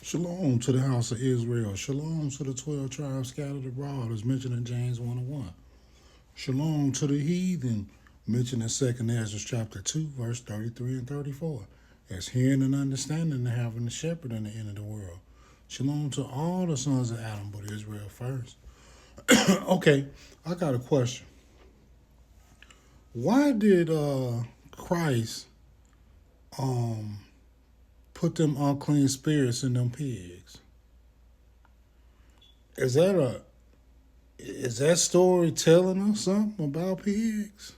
Shalom to the house of Israel. Shalom to the 12 tribes scattered abroad, as mentioned in James 1:1. Shalom to the heathen, mentioned in 2nd Ezra chapter 2, verse 33 and 34, as hearing and understanding and having a shepherd in the end of the world. Shalom to all the sons of Adam, but Israel first. Okay, I got a question. Why did Christ um put them unclean spirits in them pigs? Is that a is that story telling us something about pigs?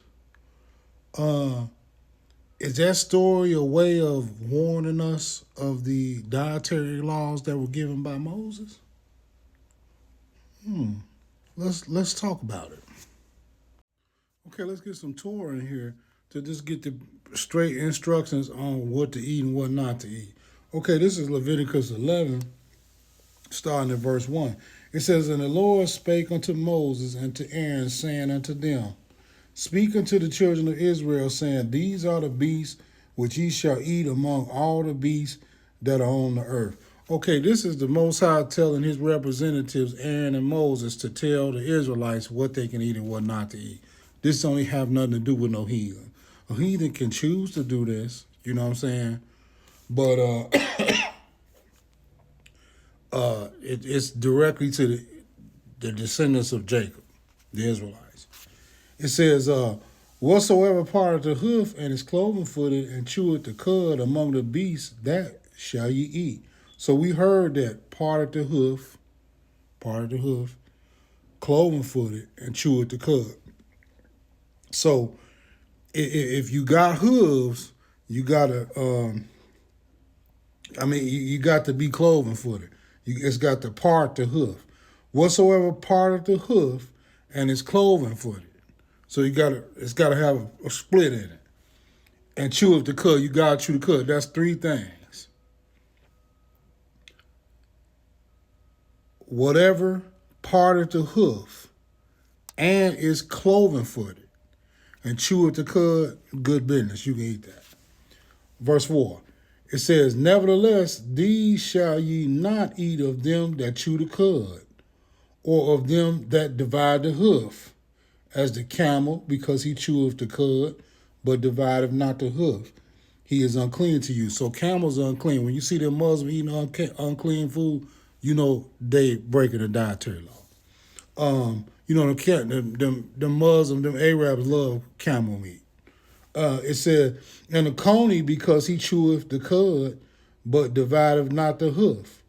Uh, is that story a way of warning us of the dietary laws that were given by Moses? Hmm. Let's talk about it. Okay, let's get some Torah in here to just get the straight instructions on what to eat and what not to eat. Okay, this is Leviticus 11, starting at verse 1. It says, "And the Lord spake unto Moses and to Aaron, saying unto them, Speak unto the children of Israel, saying, These are the beasts which ye shall eat among all the beasts that are on the earth." Okay, this is the Most High telling his representatives, Aaron and Moses, to tell the Israelites what they can eat and what not to eat. This don't have nothing to do with no heathen. A heathen can choose to do this, you know what I'm saying? But it's directly to the descendants of Jacob, the Israelites. It says, whatsoever part of the hoof and is cloven footed and cheweth the cud among the beasts, that shall ye eat. So we heard that part of the hoof, cloven footed, and cheweth the cud. So if you got hooves, you gotta, you got to be cloven footed. It's got to part the hoof. Whatsoever part of the hoof and is cloven footed. So it's gotta have a split in it. And chew the cud. You gotta chew the cud. That's three things. Whatever part of the hoof and is cloven footed and chew the cud, good business. You can eat that. Verse 4. It says, Nevertheless, these shall ye not eat of them that chew the cud, or of them that divide the hoof, as the camel, because he cheweth the cud, but divideth not the hoof. He is unclean to you. So camels are unclean. When you see them Muslims eating unclean food, you know they breaking the dietary law. Them Muslims, them Arabs love camel meat. It said, and the coney, because he cheweth the cud, but divideth not the hoof.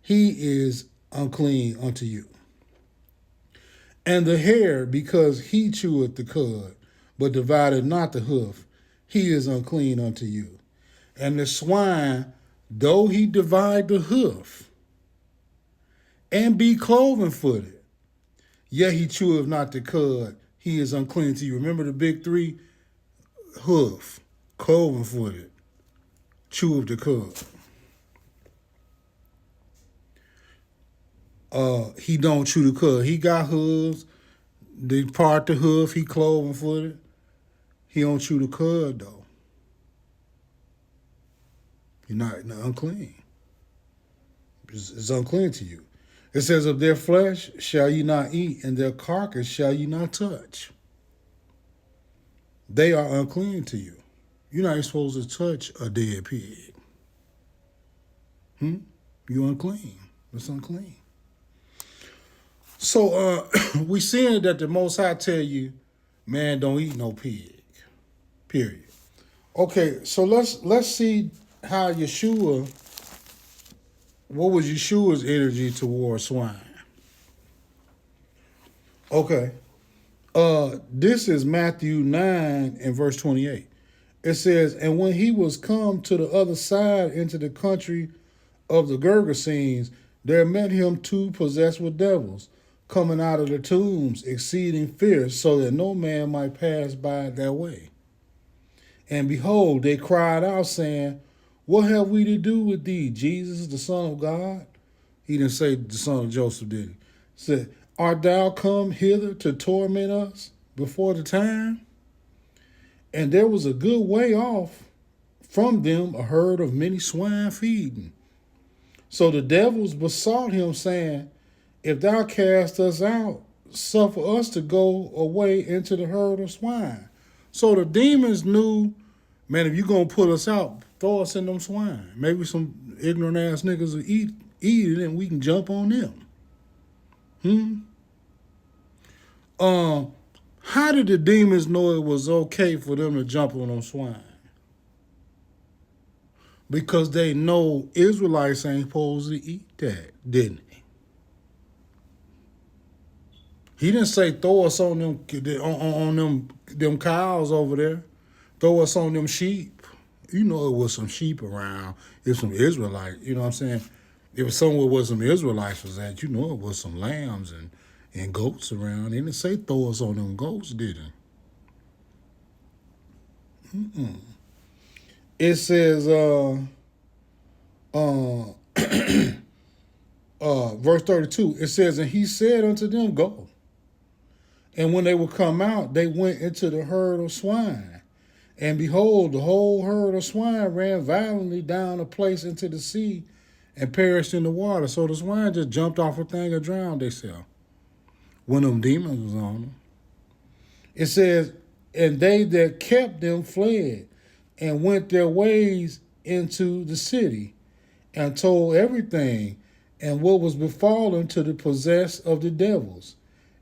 He is unclean unto you. And the hare, because he cheweth the cud, but divideth not the hoof, he is unclean unto you. And the swine, though he divide the hoof, and be cloven footed, yet he cheweth not the cud, he is unclean to you. Remember the big three? Hoof, cloven footed, cheweth the cud. He don't chew the cud. He got hooves. They part the hoof. He cloven footed. He don't chew the cud though. You're not unclean. It's unclean to you. It says, of their flesh shall ye not eat, and their carcass shall ye not touch. They are unclean to you. You're not supposed to touch a dead pig. You're unclean. It's unclean. So we seeing that the Most High tell you, man, don't eat no pig. Period. Okay, so let's see how Yeshua, what was Yeshua's energy towards swine? Okay. This is Matthew 9 and verse 28. It says, and when he was come to the other side into the country of the Gergesenes, there met him two possessed with devils, coming out of the tombs, exceeding fierce, so that no man might pass by their way. And behold, they cried out, saying, What have we to do with thee, Jesus, the Son of God? He didn't say the son of Joseph, did he? He said, Art thou come hither to torment us before the time? And there was a good way off from them a herd of many swine feeding. So the devils besought him, saying, if thou cast us out, suffer us to go away into the herd of swine. So the demons knew, man, if you're going to put us out, throw us in them swine. Maybe some ignorant ass niggas will eat it and we can jump on them. How did the demons know it was okay for them to jump on them swine? Because they know Israelites ain't supposed to eat that, didn't he? He didn't say throw us on them cows over there. Throw us on them sheep. You know it was some sheep around. It's some Israelites. You know what I'm saying? If somewhere where some Israelites was at, you know it was some lambs and goats around. They didn't say throw us on them goats, did he? It says, verse 32, it says, and he said unto them, go. And when they would come out, they went into the herd of swine. And behold, the whole herd of swine ran violently down a place into the sea and perished in the water. So the swine just jumped off a thing and drowned themselves when them demons was on them. It says, and they that kept them fled and went their ways into the city and told everything and what was befallen to the possessed of the devils.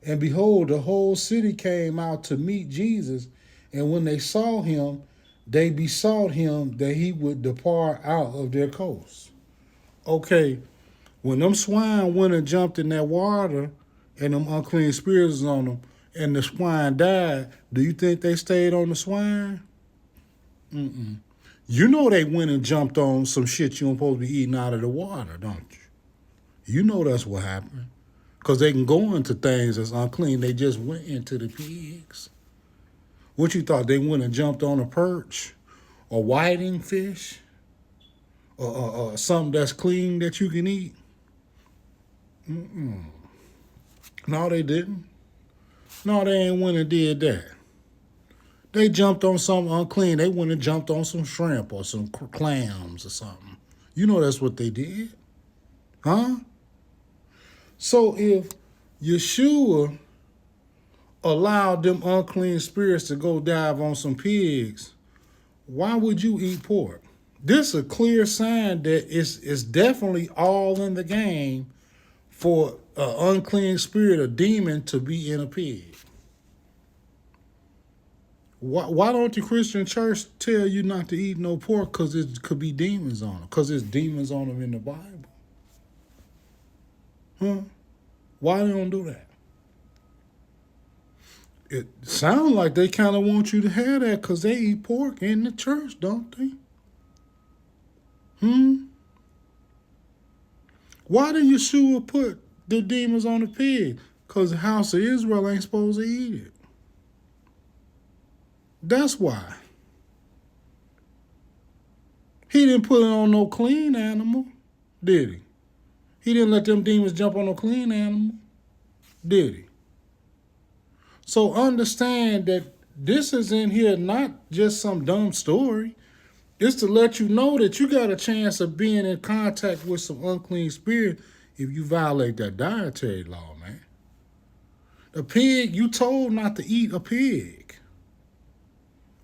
And behold, the whole city came out to meet Jesus. And when they saw him, they besought him that he would depart out of their coast. Okay, when them swine went and jumped in that water and them unclean spirits was on them and the swine died, do you think they stayed on the swine? You know they went and jumped on some shit you don't supposed to be eating out of the water, don't you? You know that's what happened. Because they can go into things that's unclean. They just went into the pigs. What you thought? They went and jumped on a perch or whiting fish or something that's clean that you can eat? No, they didn't. No, they ain't went and did that. They jumped on something unclean. They went and jumped on some shrimp or some clams or something. You know that's what they did. Huh? So if Yeshua allowed them unclean spirits to go dive on some pigs, why would you eat pork? This is a clear sign that it's definitely all in the game for an unclean spirit, a demon, to be in a pig. Why don't the Christian church tell you not to eat no pork? Because it could be demons on them. Because there's demons on them in the Bible. Huh? Why they don't do that? It sounds like they kind of want you to have that because they eat pork in the church, don't they? Why did Yeshua put the demons on the pig? Because the house of Israel ain't supposed to eat it. That's why. He didn't put it on no clean animal, did he? He didn't let them demons jump on no clean animal, did he? So understand that this is in here not just some dumb story. It's to let you know that you got a chance of being in contact with some unclean spirit if you violate that dietary law, man. The pig, you told not to eat a pig.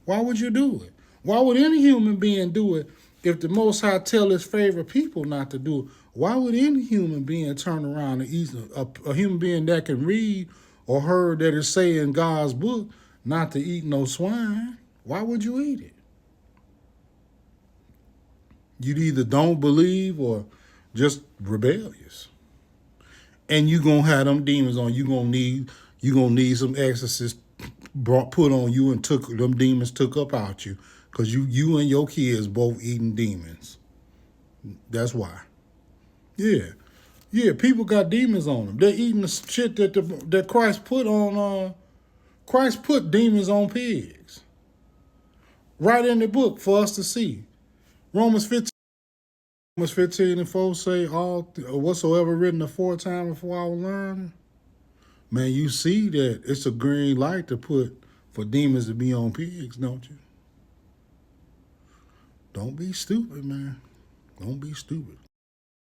Why would you do it? Why would any human being do it if the Most High tell his favorite people not to do it? Why would any human being turn around and eat a human being that can read or heard that it say in God's book not to eat no swine? Why would you eat it? You either don't believe or just rebellious. And you gonna have them demons on. You gonna need some exorcist put on you and them demons took up out you. Because you and your kids both eating demons. That's why. Yeah. Yeah, people got demons on them. They're eating the shit that Christ put on. Christ put demons on pigs. Right in the book for us to see. Romans 15 and 4 say, all whatsoever written aforetime before our learning. Man, you see that it's a green light to put for demons to be on pigs, don't you? Don't be stupid, man. Don't be stupid.